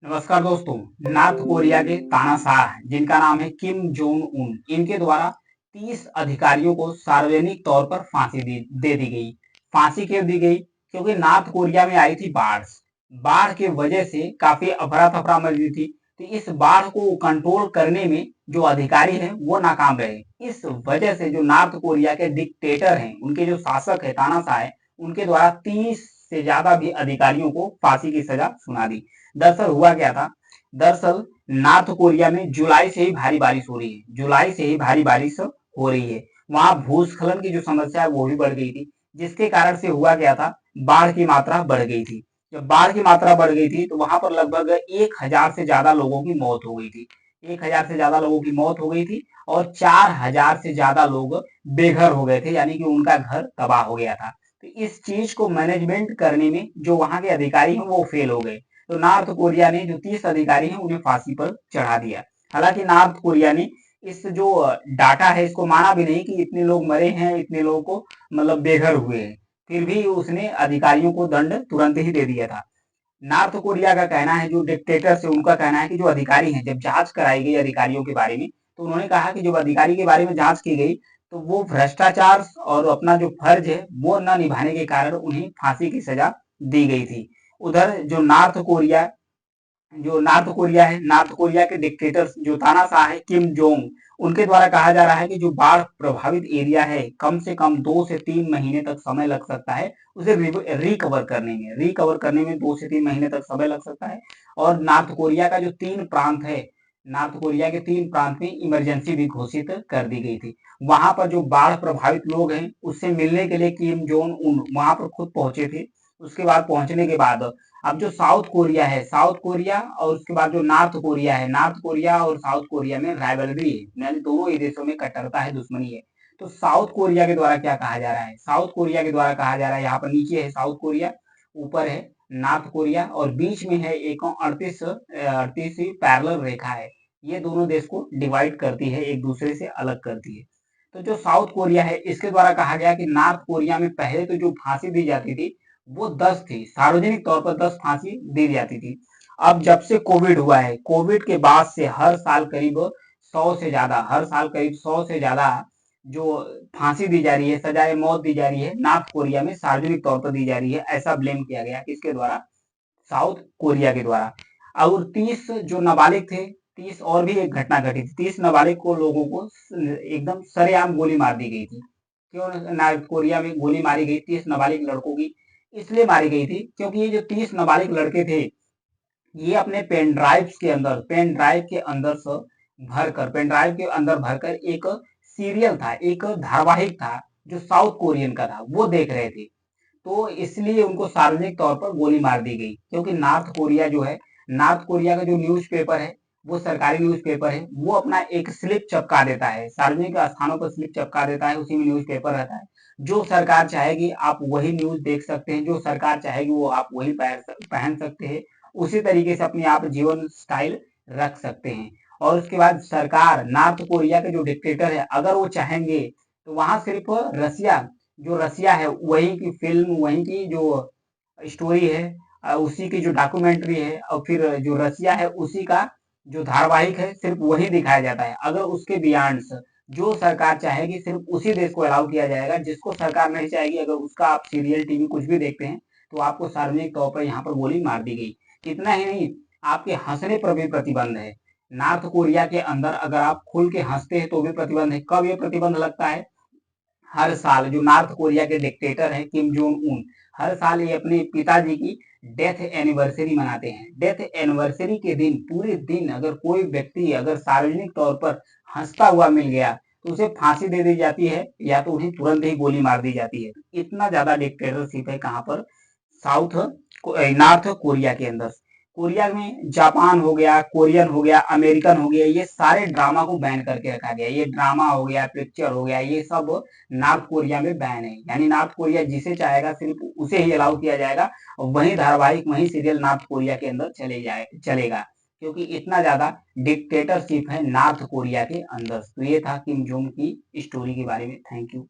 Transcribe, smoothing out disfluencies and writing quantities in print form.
नमस्कार दोस्तों। North Korea के तानाशाह जिनका नाम है किम जोंग उन, इनके द्वारा 30 अधिकारियों को सार्वजनिक तौर पर फांसी दे दी गई। फांसी क्यों दी गई? क्योंकि नॉर्थ कोरिया में आई थी बाढ़। बाढ़ की वजह से काफी अफरा तफरा मच गई थी। तो इस बाढ़ को कंट्रोल करने में जो अधिकारी हैं वो नाकाम रहे। इस वजह से जो नॉर्थ कोरिया के डिक्टेटर हैं, उनके जो शासक है तानाशाह है, उनके द्वारा 30 से ज्यादा भी अधिकारियों को फांसी की सजा सुना दी। दरअसल हुआ क्या था? दरअसल नॉर्थ कोरिया में जुलाई से ही भारी बारिश हो रही है। जुलाई से ही भारी बारिश हो रही है। वहां भूस्खलन की जो समस्या है वो भी बढ़ गई थी, जिसके कारण से हुआ क्या था, बाढ़ की मात्रा बढ़ गई थी। जब बाढ़ की मात्रा बढ़ गई थी तो वहां पर लगभग 1,000 से ज्यादा लोगों की मौत हो गई थी। 1,000 से ज्यादा लोगों की मौत हो गई थी और 4,000 से ज्यादा लोग बेघर हो गए थे, यानी कि उनका घर तबाह हो गया था। तो इस चीज को मैनेजमेंट करने में जो वहां के अधिकारी हैं वो फेल हो गए। तो नॉर्थ कोरिया ने जो 30 अधिकारी हैं उन्हें फांसी पर चढ़ा दिया। हालांकि नॉर्थ कोरिया ने इस जो डाटा है इसको माना भी नहीं कि इतने लोग मरे हैं, इतने लोगों को मतलब बेघर हुए हैं। फिर भी उसने अधिकारियों को दंड तुरंत ही दे दिया था। नॉर्थ कोरिया का कहना है, जो डिक्टेटर्स है उनका कहना है कि जो अधिकारी हैं, जब जांच कराई गई अधिकारियों के बारे में, तो उन्होंने कहा कि जब अधिकारी के बारे में जांच की गई तो वो भ्रष्टाचार और अपना जो फर्ज है वो न निभाने के कारण उन्हें फांसी की सजा दी गई थी। उधर जो नॉर्थ कोरिया है, नॉर्थ कोरिया के डिक्टेटर जो तानाशाह है किम जोंग, उनके द्वारा कहा जा रहा है कि जो बाढ़ प्रभावित एरिया है, कम से कम 2 से 3 महीने तक समय लग सकता है उसे रिकवर करने में 2 से 3 महीने तक समय लग सकता है। और नॉर्थ कोरिया का जो 3 प्रांत है, नॉर्थ कोरिया के 3 प्रांत में इमरजेंसी भी घोषित कर दी गई थी। वहां पर जो बाढ़ प्रभावित लोग हैं उससे मिलने के लिए किम जोंग उन वहां पर खुद पहुंचे थे। उसके बाद पहुंचने के बाद अब जो साउथ कोरिया है, साउथ कोरिया और उसके बाद जो नॉर्थ कोरिया है, नॉर्थ कोरिया और साउथ कोरिया में राइवलरी है, यानी दोनों ही देशों में कट्टरता है, दुश्मनी है। तो साउथ कोरिया के द्वारा क्या कहा जा रहा है? साउथ कोरिया के द्वारा कहा जा रहा है, यहाँ पर नीचे है साउथ कोरिया, ऊपर है नॉर्थ कोरिया और बीच में है एक 38 पैरेलल रेखा है। ये दोनों देश को डिवाइड करती है, एक दूसरे से अलग करती है। तो जो साउथ कोरिया है इसके द्वारा कहा गया कि नॉर्थ कोरिया में पहले तो जो फांसी दी जाती थी वो 10 थी, सार्वजनिक तौर पर 10 फांसी दी जाती थी। अब जब से कोविड हुआ है, कोविड के बाद से हर साल करीब 100 से ज्यादा, हर साल करीब 100 से ज्यादा जो फांसी दी जा रही है, सजाए मौत दी जा रही है, नॉर्थ कोरिया में सार्वजनिक तौर पर दी जा रही है। ऐसा ब्लेम किया गया किसके द्वारा? साउथ कोरिया के द्वारा। और 30 जो नाबालिग थे, 30 और भी एक घटना घटी थी, 30 नाबालिग को लोगों को एकदम सरेआम गोली मार दी गई थी। क्यों नॉर्थ कोरिया में गोली मारी गई 30 नाबालिग लड़कों की? इसलिए मारी गई थी क्योंकि ये जो 30 नाबालिग लड़के थे, ये अपने पेन ड्राइव के अंदर से पेन ड्राइव के अंदर भरकर एक सीरियल था, एक धारावाहिक था जो साउथ कोरियन का था, वो देख रहे थे। तो इसलिए उनको सार्वजनिक तौर पर गोली मार दी गई। क्योंकि नॉर्थ कोरिया जो है, नॉर्थ कोरिया का जो न्यूज़पेपर है, वो सरकारी न्यूज़पेपर है, वो अपना एक स्लिप चिपका देता है, सार्वजनिक स्थानों पर स्लिप चिपका देता है, उसी में न्यूज़पेपर रहता है। जो सरकार चाहेगी आप वही न्यूज़ देख सकते हैं, जो सरकार चाहेगी वो आप वही पहन सकते हैं, उसी तरीके से अपनी आप जीवन स्टाइल रख सकते हैं। और उसके बाद सरकार, नॉर्थ कोरिया के जो डिक्टेटर है, अगर वो चाहेंगे तो वहां सिर्फ रसिया है वहीं की फिल्म, वहीं की जो स्टोरी है, उसी की जो डॉक्यूमेंट्री है और फिर जो रसिया है उसी का जो धारावाहिक है सिर्फ वही दिखाया जाता है। अगर उसके बियॉन्ड्स जो सरकार चाहेगी सिर्फ उसी देश को अलाउ किया जाएगा। जिसको सरकार नहीं चाहेगी, अगर उसका आप सीरियल टीवी कुछ भी देखते हैं तो आपको सार्वजनिक तौर पर यहाँ पर गोली मार दी गई। इतना ही नहीं, आपके हंसने पर भी प्रतिबंध है। नॉर्थ कोरिया के अंदर अगर आप खुल के हंसते हैं तो भी प्रतिबंध है। कब ये प्रतिबंध लगता है? हर साल जो नॉर्थ कोरिया के डिक्टेटर हैं किम जोंग उन, हर साल ये अपने पिताजी की डेथ एनिवर्सरी मनाते हैं। डेथ एनिवर्सरी के दिन पूरे दिन अगर कोई व्यक्ति अगर सार्वजनिक तौर पर हंसता हुआ मिल गया तो उसे फांसी दे दी जाती है या तो उन्हें तुरंत ही गोली मार दी जाती है। इतना ज्यादा डिक्टेटरशिप है कहाँ पर? साउथ नॉर्थ कोरिया के अंदर। कोरिया में जापान हो गया, कोरियन हो गया, अमेरिकन हो गया, ये सारे ड्रामा को बैन करके रखा गया। ये ड्रामा हो गया, पिक्चर हो गया, ये सब नॉर्थ कोरिया में बैन है। यानी नॉर्थ कोरिया जिसे चाहेगा सिर्फ उसे ही अलाउ किया जाएगा और वही धारावाहिक, वही सीरियल नॉर्थ कोरिया के अंदर चलेगा। क्योंकि इतना ज्यादा डिक्टेटरशिप है नॉर्थ कोरिया के अंदर। तो ये था किम जोंग की स्टोरी के बारे में। Thank you.